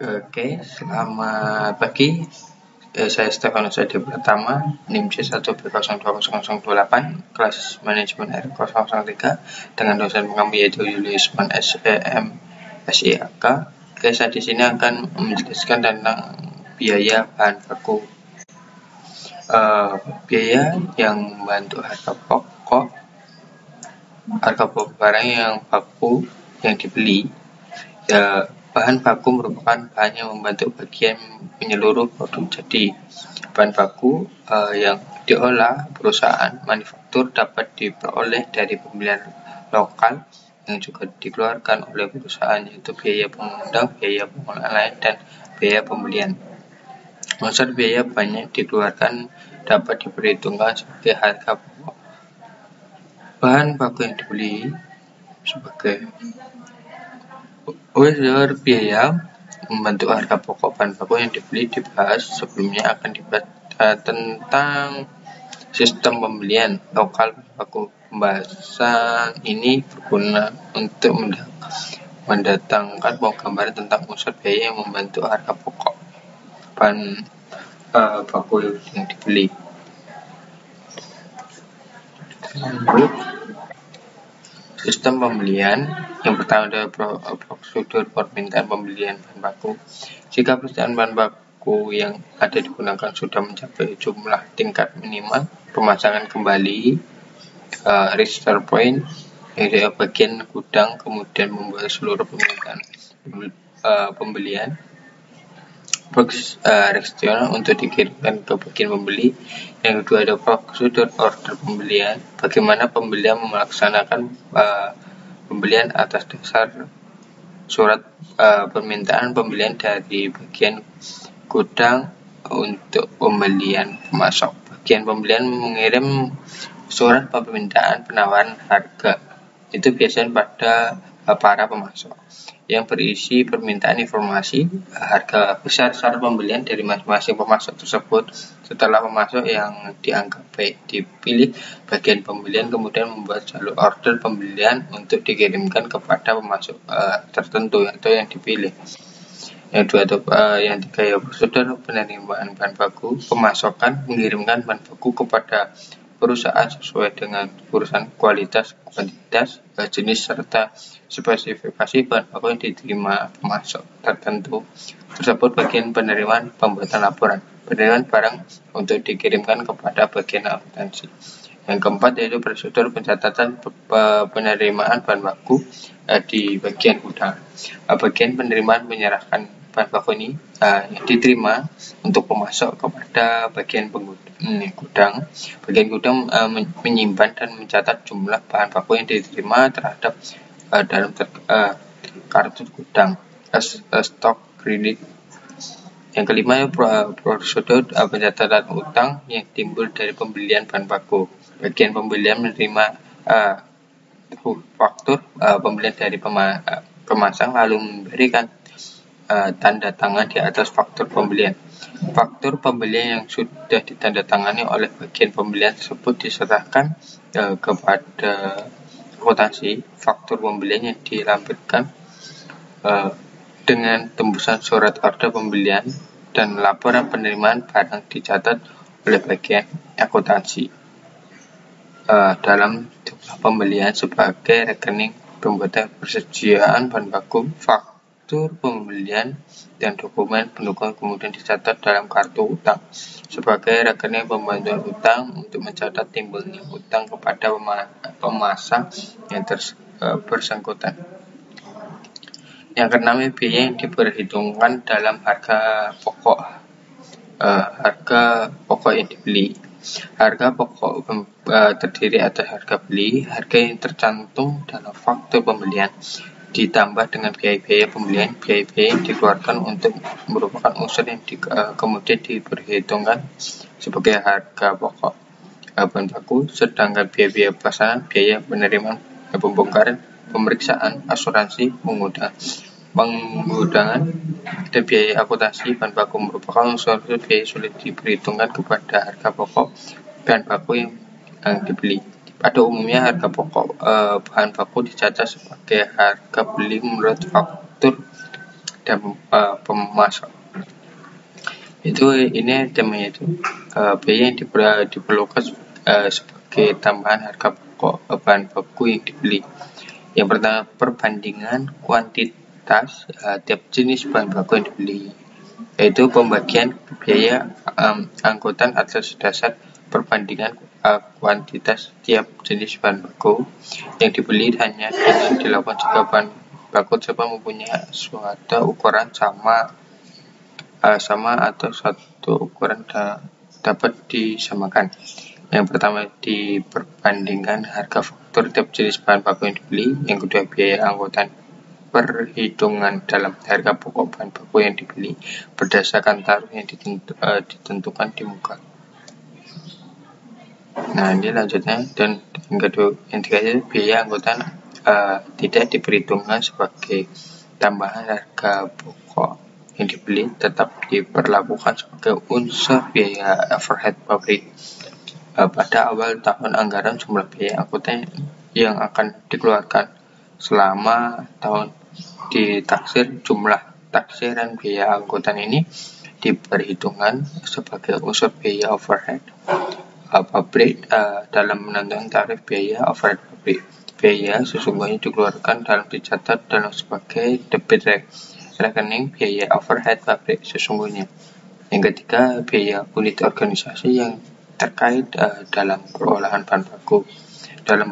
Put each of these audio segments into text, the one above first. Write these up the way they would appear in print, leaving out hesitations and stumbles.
Oke, selamat pagi. Saya Stefanus Adi Pratama, NIM C1B020028, kelas manajemen R003, dengan dosen pengampu yaitu Juliusman SEM SIAK. Oke, saya di sini akan menjelaskan tentang biaya bahan baku. Biaya yang membantu harga pokok barang yang baku yang dibeli. Bahan baku merupakan bahan yang membantu bagian menyeluruh produk. Jadi, bahan baku yang diolah perusahaan manufaktur dapat diperoleh dari pembelian lokal yang juga dikeluarkan oleh perusahaan, yaitu biaya pengundang, biaya pengolahan lain, dan biaya pembelian. Unsur biaya banyak dikeluarkan dapat diperhitungkan sebagai harga pokok. Bahan baku yang dibeli sebagai unsur biaya membantu harga pokok bahan baku yang dibeli dibahas. Sebelumnya akan dibahas tentang sistem pembelian lokal bahan baku. Pembahasan ini berguna untuk mendatangkan gambaran tentang unsur biaya yang membantu harga pokok bahan baku yang dibeli. Sistem pembelian yang pertama adalah prosedur permintaan pembelian bahan baku. Jika perusahaan bahan baku yang ada digunakan sudah mencapai jumlah tingkat minimal, pemasangan kembali register point dari bagian gudang, kemudian membuat seluruh permintaan pembelian register untuk dikirimkan ke bagian pembeli. Yang kedua ada prosedur order pembelian, bagaimana pembelian melaksanakan pembelian atas dasar surat permintaan pembelian dari bagian gudang untuk pembelian pemasok. Bagian pembelian mengirim surat permintaan penawaran harga, itu biasanya pada para pemasok, yang berisi permintaan informasi harga besar syarat pembelian dari masing-masing pemasok tersebut. Setelah pemasok yang dianggap baik dipilih, bagian pembelian kemudian membuat jalur order pembelian untuk dikirimkan kepada pemasok tertentu atau yang dipilih. Yang kedua yang tiga ya prosedur penerimaan bahan baku. Pemasokan mengirimkan bahan baku kepada perusahaan sesuai dengan urusan kualitas, kuantitas, jenis serta spesifikasi bahan baku yang diterima pemasok tertentu tersebut. Bagian penerimaan pembuatan laporan penerimaan barang untuk dikirimkan kepada bagian akuntansi. Yang keempat yaitu prosedur pencatatan penerimaan bahan baku di bagian gudang. Bagian penerimaan menyerahkan bahan baku ini yang diterima untuk pemasok kepada bagian gudang. Bagian gudang menyimpan dan mencatat jumlah bahan baku yang diterima terhadap dalam kartu gudang, stok kredit. Yang kelima prosedur pencatatan utang yang timbul dari pembelian bahan baku. Bagian pembelian menerima faktur pembelian dari pemasang lalu memberikan tanda tangan di atas faktur pembelian. Faktur pembelian yang sudah ditandatangani oleh bagian pembelian tersebut diserahkan kepada akuntansi. Faktur pembelian yang dilampirkan dengan tembusan surat order pembelian dan laporan penerimaan barang dicatat oleh bagian akuntansi dalam jumlah pembelian sebagai rekening pembuatan persediaan bahan baku. Faktur pembelian dan dokumen pendukung kemudian dicatat dalam kartu utang sebagai rekening pembantuan utang untuk mencatat timbulnya utang kepada pemasang yang bersangkutan. Yang keenam, biaya yang diperhitungkan dalam harga pokok. Harga pokok yang dibeli. Harga pokok terdiri atas harga beli, harga yang tercantum dalam faktur pembelian, ditambah dengan biaya-biaya pembelian. Biaya-biaya yang dikeluarkan untuk merupakan unsur yang kemudian diperhitungkan sebagai harga pokok bahan baku. Sedangkan biaya-biaya pelaksanaan, biaya penerimaan, pembongkaran, pemeriksaan, asuransi, pengundangan, dan biaya akuntansi bahan baku merupakan unsur biaya sulit diperhitungkan kepada harga pokok bahan baku yang dibeli. Pada umumnya harga pokok bahan baku dicatat sebagai harga beli menurut faktur kepada pemasok. Ini temanya itu biaya yang diperlukan sebagai tambahan harga pokok bahan baku yang dibeli. Yang pertama, perbandingan kuantitas tiap jenis bahan baku yang dibeli, yaitu pembagian biaya angkutan atas dasar perbandingan kuantitas tiap jenis bahan baku yang dibeli hanya dengan dilakukan jika bahan baku tersebut mempunyai suatu ukuran sama atau satu ukuran dapat disamakan. Yang pertama, diperbandingkan harga faktur tiap jenis bahan baku yang dibeli. Yang kedua, biaya angkutan perhitungan dalam harga pokok bahan baku yang dibeli berdasarkan tarif yang ditentukan di muka. Nah, ini lanjutnya. Dan yang ketiga, biaya angkutan tidak diperhitungkan sebagai tambahan harga pokok yang dibeli, tetap diperlakukan sebagai unsur biaya overhead pabrik. Pada awal tahun anggaran, jumlah biaya angkutan yang akan dikeluarkan selama tahun ditaksir. Jumlah taksiran biaya angkutan ini diperhitungkan sebagai unsur biaya overhead pabrik dalam menentukan tarif biaya overhead pabrik. Biaya sesungguhnya dikeluarkan dalam dicatat dalam sebagai debit rekening biaya overhead pabrik sesungguhnya. Yang ketiga, biaya unit organisasi yang terkait dalam perolahan bahan baku. Dalam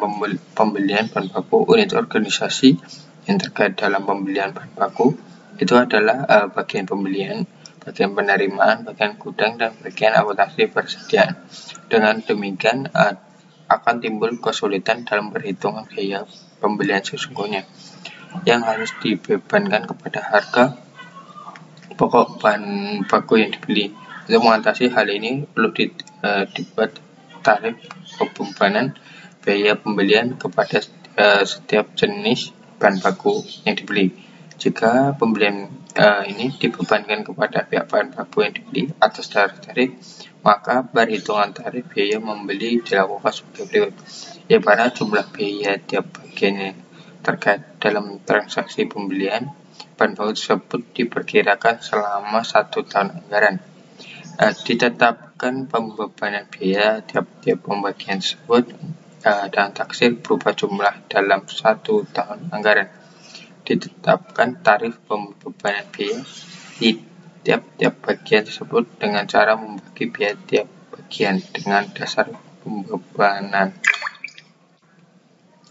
pembelian bahan baku, unit organisasi yang terkait dalam pembelian bahan baku itu adalah bagian pembelian, bagian penerimaan, bagian gudang, dan bagian akuntansi persediaan. Dengan demikian akan timbul kesulitan dalam perhitungan biaya pembelian sesungguhnya yang harus dibebankan kepada harga pokok bahan baku yang dibeli. Untuk mengatasi hal ini perlu dibuat tarif pembebanan biaya pembelian kepada setiap jenis bahan baku yang dibeli. Jika pembelian ini dibebankan kepada pihak bahan baku yang dibeli atas tarif, maka perhitungan tarif biaya membeli dilakukan sebagai berikut. Yang pada jumlah biaya tiap bagian yang terkait dalam transaksi pembelian bahan baku tersebut diperkirakan selama 1 tahun anggaran. Ditetapkan pembebanan biaya tiap-tiap pembagian tersebut dan taksir berupa jumlah dalam 1 tahun anggaran. Ditetapkan tarif pembebanan biaya di tiap-tiap bagian tersebut dengan cara membagi biaya tiap bagian dengan dasar pembebanan.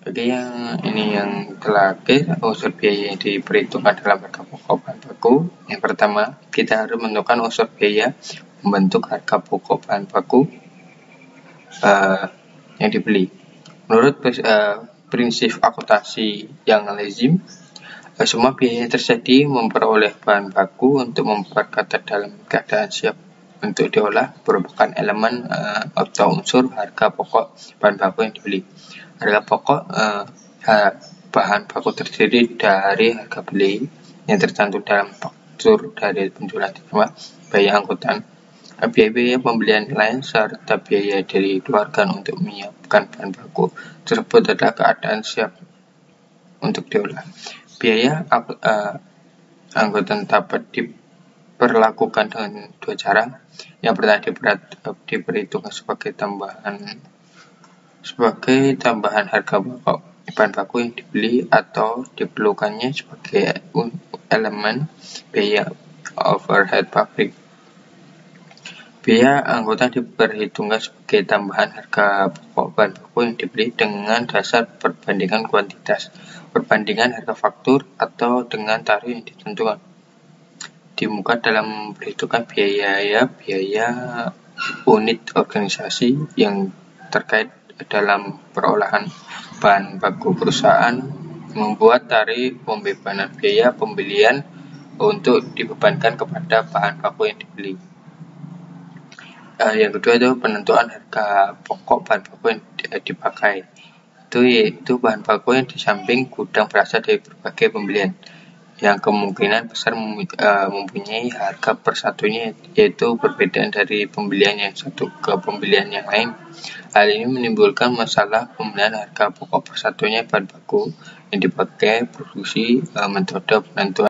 Oke, yang terakhir, unsur biaya yang diperhitungkan dalam harga pokok bahan baku. Yang pertama, kita harus menentukan unsur biaya membentuk harga pokok bahan baku yang dibeli. Menurut prinsip akuntansi yang lazim, semua biaya yang terjadi memperoleh bahan baku untuk memperkata dalam keadaan siap untuk diolah merupakan elemen atau unsur harga pokok bahan baku yang dibeli. Harga pokok bahan baku terdiri dari harga beli yang tercantum dalam faktur dari penjualan diterima, biaya angkutan, biaya pembelian lain, serta biaya dikeluarkan untuk menyiapkan bahan baku tersebut adalah keadaan siap untuk diolah. Biaya angkutan dapat diperlakukan dengan 2 cara. Yang pertama, diperhitungkan sebagai tambahan harga pokok bahan baku yang dibeli atau diperlukannya sebagai elemen biaya overhead pabrik. Biaya angkutan diperhitungkan sebagai tambahan harga pokok bahan baku yang dibeli dengan dasar perbandingan kuantitas, perbandingan harga faktur, atau dengan tarif yang ditentukan di muka dalam perhitungan biaya unit organisasi yang terkait dalam perolahan bahan baku. Perusahaan membuat tarif pembebanan biaya pembelian untuk dibebankan kepada bahan baku yang dibeli. Yang kedua itu penentuan harga pokok bahan baku yang dipakai. Yaitu bahan baku yang di samping gudang berasal dari berbagai pembelian yang kemungkinan besar mempunyai harga per satunya, yaitu perbedaan dari pembelian yang satu ke pembelian yang lain. Hal ini menimbulkan masalah pembelian harga pokok per satunya bahan baku yang dipakai produksi metode penentuan